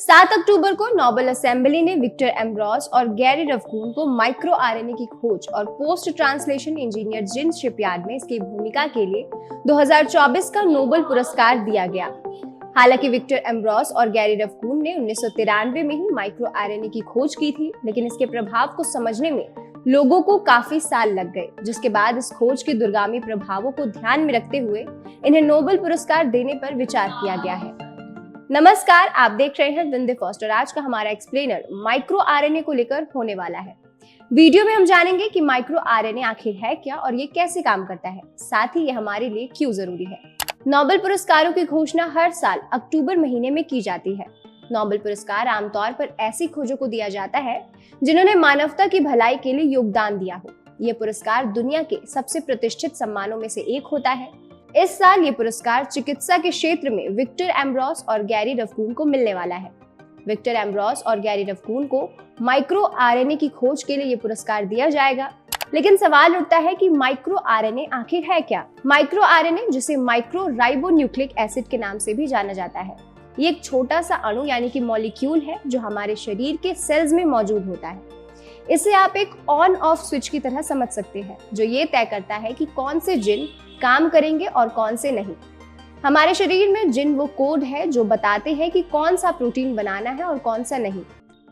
7 अक्टूबर को Nobel assembly ने Victor Ambrose और गैरी रफकून को माइक्रो आरएनए की खोज और पोस्ट ट्रांसलेशन इंजीनियर जिन शिपयार्ड में इसकी भूमिका के लिए 2024 का नोबेल पुरस्कार दिया गया। हालांकि विक्टर एम्ब्रोस और गैरी रफकून ने 1993 में ही माइक्रो आरएनए की खोज की थी, लेकिन इसके प्रभाव को समझने में लोगों को काफी साल लग गए, जिसके बाद इस खोज के दूरगामी प्रभावों को ध्यान में रखते हुए इन्हें नोबेल पुरस्कार देने पर विचार किया गया है। नमस्कार, आप देख रहे हैं विन द फर्स्ट और आज का हमारा एक्सप्लेनर माइक्रो आरएनए को लेकर होने वाला है। वीडियो में हम जानेंगे कि माइक्रो आरएनए आखिर है क्या और ये कैसे काम करता है, साथ ही ये हमारे लिए क्यों जरूरी है। नोबेल पुरस्कारों की घोषणा हर साल अक्टूबर महीने में की जाती है। नोबेल पुरस्कार आमतौर पर ऐसी खोजों को दिया जाता है जिन्होंने मानवता की भलाई के लिए योगदान दिया हो। यह पुरस्कार दुनिया के सबसे प्रतिष्ठित सम्मानों में से एक होता है। इस साल ये पुरस्कार चिकित्सा के क्षेत्र में विक्टर एम्ब्रोस और गैरी रफकून को मिलने वाला है। विक्टर एम्ब्रोस और गैरी रफकून को माइक्रो आरएनए की खोज के लिए ये पुरस्कार दिया जाएगा। लेकिन सवाल उठता है कि माइक्रो आरएनए आखिर है क्या। माइक्रो आरएनए, जिसे माइक्रो राइबोन्यूक्लिक एसिड के नाम से भी जाना जाता है, ये एक छोटा सा अणु यानी कि मॉलिक्यूल है जो हमारे शरीर के सेल्स में मौजूद होता है। इसे आप एक ऑन ऑफ स्विच की तरह समझ सकते हैं, जो ये तय करता है कि कौन से जिन काम करेंगे और कौन से नहीं। हमारे शरीर में जिन वो कोड है जो बताते हैं कि कौन सा प्रोटीन बनाना है और कौन सा नहीं।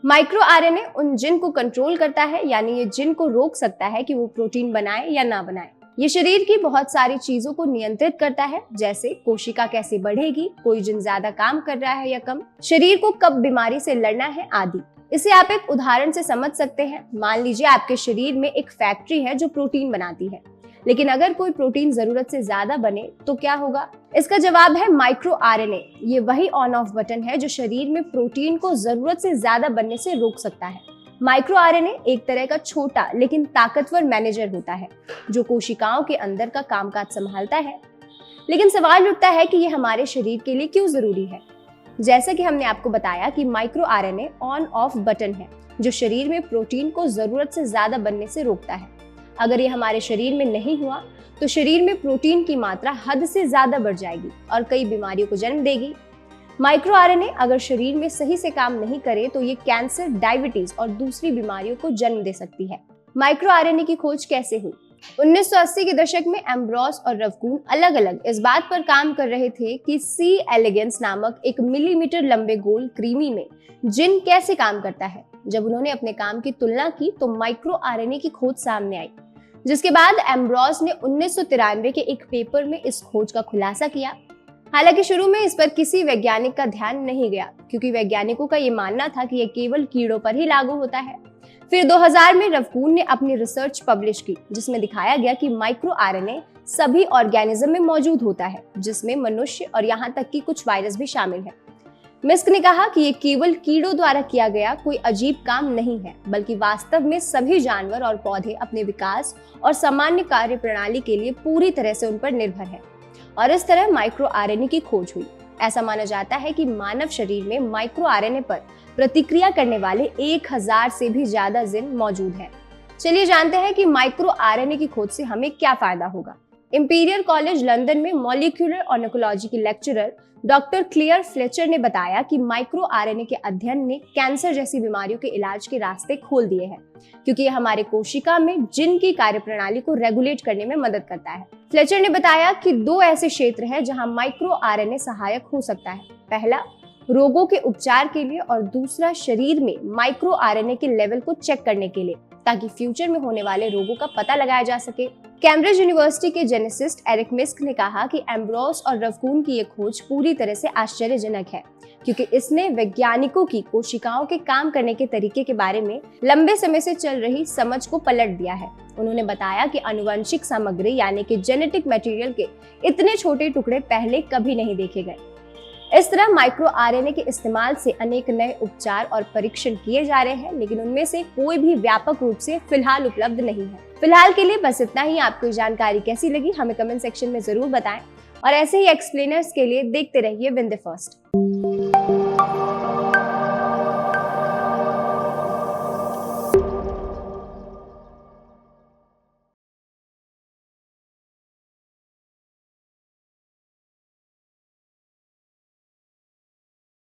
माइक्रो आरएनए उन जिन को कंट्रोल करता है, यानी ये जिन को रोक सकता है कि वो प्रोटीन बनाए या ना बनाए। ये शरीर की बहुत सारी चीजों को नियंत्रित करता है, जैसे कोशिका कैसे बढ़ेगी, कोई जिन ज्यादा काम कर रहा है या कम, शरीर को कब बीमारी से लड़ना है आदि। इसे आप एक उदाहरण से समझ सकते हैं। मान लीजिए आपके शरीर में एक फैक्ट्री है जो प्रोटीन बनाती है, लेकिन अगर कोई प्रोटीन जरूरत से ज्यादा बने तो क्या होगा? इसका जवाब है माइक्रो आरएनए। ये वही ऑन ऑफ बटन है जो शरीर में प्रोटीन को जरूरत से ज्यादा बनने से रोक सकता है। माइक्रो आरएनए एक तरह का छोटा लेकिन ताकतवर मैनेजर होता है जो कोशिकाओं के अंदर का कामकाज संभालता है। लेकिन सवाल उठता है कि ये हमारे शरीर के लिए क्यों जरूरी है। जैसा कि हमने आपको बताया कि micro RNA on off button है जो शरीर में प्रोटीन को जरूरत से ज्यादा बनने से रोकता है। अगर ये हमारे शरीर में नहीं हुआ तो शरीर में प्रोटीन की मात्रा हद से ज्यादा बढ़ जाएगी और कई बीमारियों को जन्म देगी। माइक्रो आरएनए अगर शरीर में सही से काम नहीं करे तो ये कैंसर, डायबिटीज और दूसरी बीमारियों को जन्म दे सकती है। माइक्रो आरएनए की खोज कैसे हुई? 1980 के दशक में एम्ब्रोस और रफकून अलग अलग इस बात पर काम कर रहे थे कि सी एलिगेंस नामक एक मिलीमीटर लंबे गोल कृमि में जिन कैसे काम करता है। जब उन्होंने अपने काम की तुलना की तो माइक्रो आरएनए की खोज सामने आई, जिसके बाद एम्ब्रोस ने 1993 के एक पेपर में इस खोज का खुलासा किया। हालांकि शुरू में इस पर किसी वैज्ञानिक का ध्यान नहीं गया, क्योंकि वैज्ञानिकों का ये मानना था कि यह केवल कीड़ों पर ही लागू होता है। फिर 2000 में रफकून ने अपनी रिसर्च पब्लिश की, जिसमें दिखाया गया कि माइक्रो आरएनए सभी ऑर्गेनिज्म में मौजूद होता है, जिसमें मनुष्य और यहाँ तक कि कुछ वायरस भी शामिल है। मिस्क ने कहा कि ये केवल कीड़ों द्वारा किया गया कोई अजीब काम नहीं है, बल्कि वास्तव में सभी जानवर और पौधे अपने विकास और सामान्य कार्य प्रणाली के लिए पूरी तरह से उन पर निर्भर है। और इस तरह माइक्रो आरएनए की खोज हुई। ऐसा माना जाता है कि मानव शरीर में माइक्रो आरएनए पर प्रतिक्रिया करने वाले 1000 से भी ज्यादा जिन मौजूद हैं। चलिए जानते हैं कि माइक्रो आरएनए की खोज से हमें क्या फायदा होगा। इंपीरियल कॉलेज लंदन में मॉलिक्यूलर ऑर्निकोलॉजी की लेक्चरर डॉक्टर क्लेयर फ्लेचर ने बताया कि माइक्रो आरएनए के अध्ययन ने कैंसर जैसी बीमारियों के इलाज के रास्ते खोल दिए हैं, क्योंकि यह हमारे कोशिका में जिन की कार्यप्रणाली को रेगुलेट करने में मदद करता है। फ्लेचर ने बताया कि 2 ऐसे क्षेत्र हैं जहां माइक्रो आरएनए सहायक हो सकता है। पहला, रोगों के उपचार के लिए और दूसरा, शरीर में माइक्रो आरएनए के लेवल को चेक करने के लिए, ताकि फ्यूचर में होने वाले रोगों का पता लगाया जा सके। कैम्ब्रिज यूनिवर्सिटी के जेनेसिस्ट एरिक मिस्क ने कहा कि एम्ब्रोस और रफकून की ये खोज पूरी तरह से आश्चर्यजनक है, क्योंकि इसने वैज्ञानिकों की कोशिकाओं के काम करने के तरीके के बारे में लंबे समय से चल रही समझ को पलट दिया है। उन्होंने बताया कि आनुवंशिक सामग्री यानी कि जेनेटिक मटेरियल के इतने छोटे टुकड़े पहले कभी नहीं देखे गए। इस तरह माइक्रो आरएनए के इस्तेमाल से अनेक नए उपचार और परीक्षण किए जा रहे हैं, लेकिन उनमें से कोई भी व्यापक रूप से फिलहाल उपलब्ध नहीं है। फिलहाल के लिए बस इतना ही। आपको जानकारी कैसी लगी हमें कमेंट सेक्शन में जरूर बताएं और ऐसे ही एक्सप्लेनर्स के लिए देखते रहिए विन द फर्स्ट।